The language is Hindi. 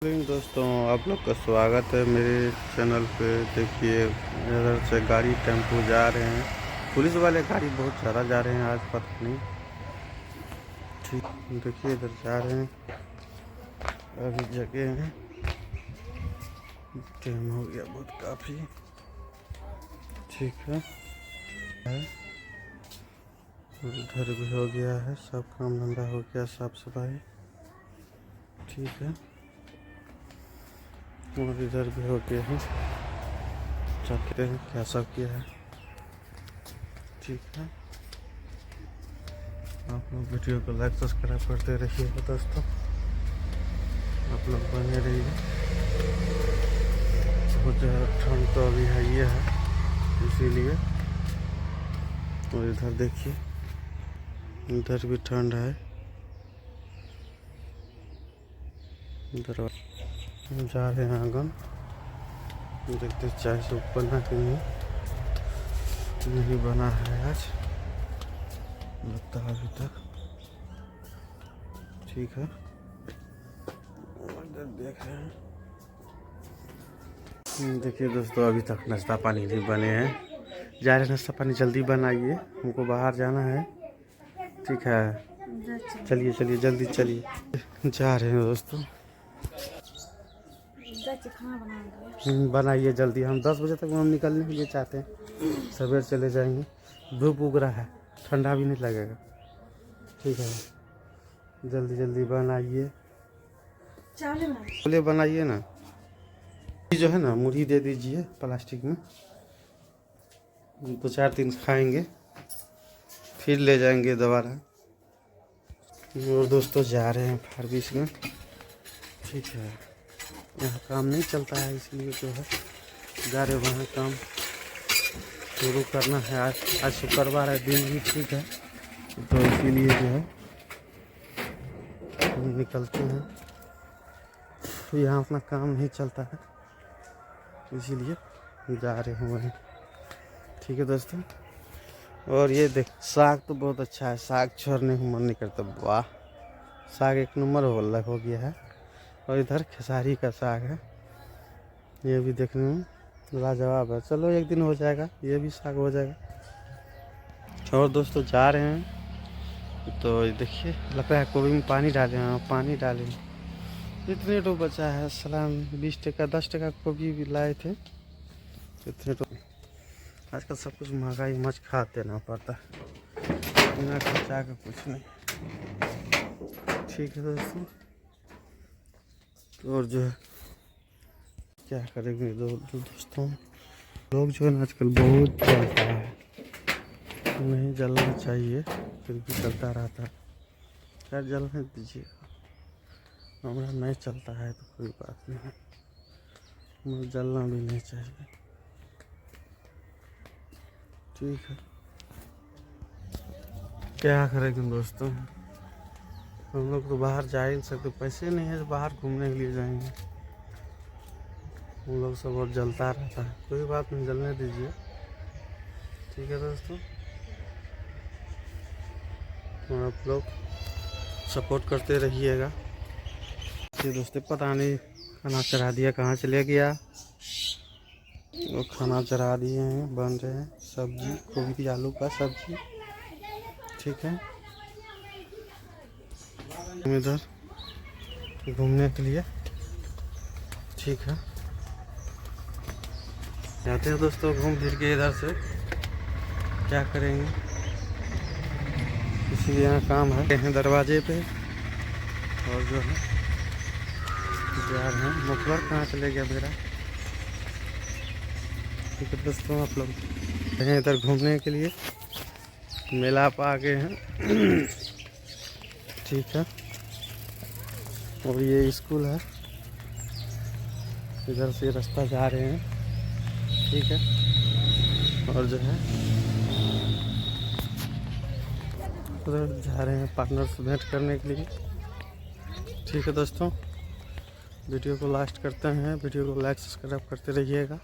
दोस्तों, आप लोग का स्वागत है मेरे चैनल पे। देखिए, इधर से गाड़ी टेम्पो जा रहे हैं। पुलिस वाले गाड़ी बहुत ज़्यादा जा रहे हैं आज, पता नहीं। ठीक, देखिए इधर जा रहे हैं। अभी जगह है, टाइम हो गया बहुत काफ़ी। ठीक है, उधर भी हो गया है, सब काम धंधा हो गया, साफ सफाई। ठीक है, और इधर भी हो गया है, चाहते हैं क्या सब किया है। ठीक है, आप लोग वीडियो को लाइक सब्सक्राइब करते रहिएगा दोस्तों। आप लोग बने रहिए। बहुत ज़्यादा ठंड तो अभी है, ये है इसीलिए। और इधर देखिए, इधर भी ठंड है। इधर जा रहे हैं आंगन, देखते चाय से बना कि नहीं बना है आज, लगता है अभी तक। ठीक है, इधर देख रहे हैं। देखिए दोस्तों, अभी तक नाश्ता पानी नहीं बने हैं। जा रहे हैं, नाश्ता पानी जल्दी बनाइए, हमको बाहर जाना है। ठीक है, चलिए चलिए जल्दी चलिए। जा रहे हैं दोस्तों, बनाइए जल्दी। हम 10 बजे तक हम निकलने के लिए चाहते हैं, सवेर चले जाएंगे। धूप उग रहा है, ठंडा भी नहीं लगेगा। ठीक है, जल्दी जल्दी बनाइए, चलिए बनाइए ना। जो है ना, मुरही दे दीजिए प्लास्टिक में, 2-4 दिन खाएंगे, फिर ले जाएंगे दोबारा। और दोस्तों जा रहे हैं फारबिस में। ठीक है, यहाँ काम नहीं चलता है, इसलिए जो है जा रहे वहाँ काम शुरू करना है। आज शुक्रवार है, दिन भी ठीक है, तो इसीलिए जो है निकलते हैं। यहाँ अपना काम नहीं चलता है, इसीलिए जा रहे हैं वहीं। ठीक है दोस्तों, और ये देख, साग तो बहुत अच्छा है, साग छोड़ने को मन नहीं करता। वाह, साग एक नंबर हो गया है। और इधर खेसारी का साग है, ये भी देखने में लाजवाब है। चलो एक दिन हो जाएगा, ये भी साग हो जाएगा। और दोस्तों जा रहे हैं, तो देखिए लगता है गोभी में पानी डाले हैं, पानी डालें। इतने तो बचा है, सलाम 20 टका 10 टका गोभी भी लाए थे। इतने तो आजकल सब कुछ महंगाई मच खा देना पड़ता है, बिना खर्चा का कुछ नहीं। ठीक है दोस्तों, और जो है क्या करेंगे दोस्तों, लोग जो है ना आजकल बहुत जलता है, नहीं जलना चाहिए, फिर भी चलता रहता है। खैर जलने दीजिएगा, हमारा नहीं चलता है तो कोई बात नहीं है, मगर जलना भी नहीं चाहिए। ठीक है, क्या करेंगे दोस्तों, हम लोग तो बाहर जा ही नहीं सकते, पैसे नहीं है बाहर घूमने के लिए जाएंगे। हम लोग सब और जलता रहता है, कोई बात नहीं, जलने दीजिए। ठीक है दोस्तों, और आप लोग सपोर्ट करते रहिएगा। ये दोस्तों पता नहीं खाना चढ़ा दिया, कहाँ चले गया। वो खाना चढ़ा दिए हैं, बन रहे हैं सब्जी, गोभी आलू का सब्जी। ठीक है, हम इधर घूमने के लिए, ठीक है, जाते हैं दोस्तों घूम फिर के। इधर से क्या करेंगे, इसीलिए यहाँ काम है दरवाजे पे। और जो है जा रहे हैं, मुखबर कहाँ चले गया मेरा। ठीक है दोस्तों, आप लोग हैं इधर घूमने के लिए, मेला पर आ गए हैं। ठीक है, और ये स्कूल है, इधर से रास्ता जा रहे हैं। ठीक है, और जो है उधर जा रहे हैं पार्टनर से भेंट करने के लिए। ठीक है दोस्तों, वीडियो को लास्ट करते हैं, वीडियो को लाइक सब्सक्राइब करते रहिएगा।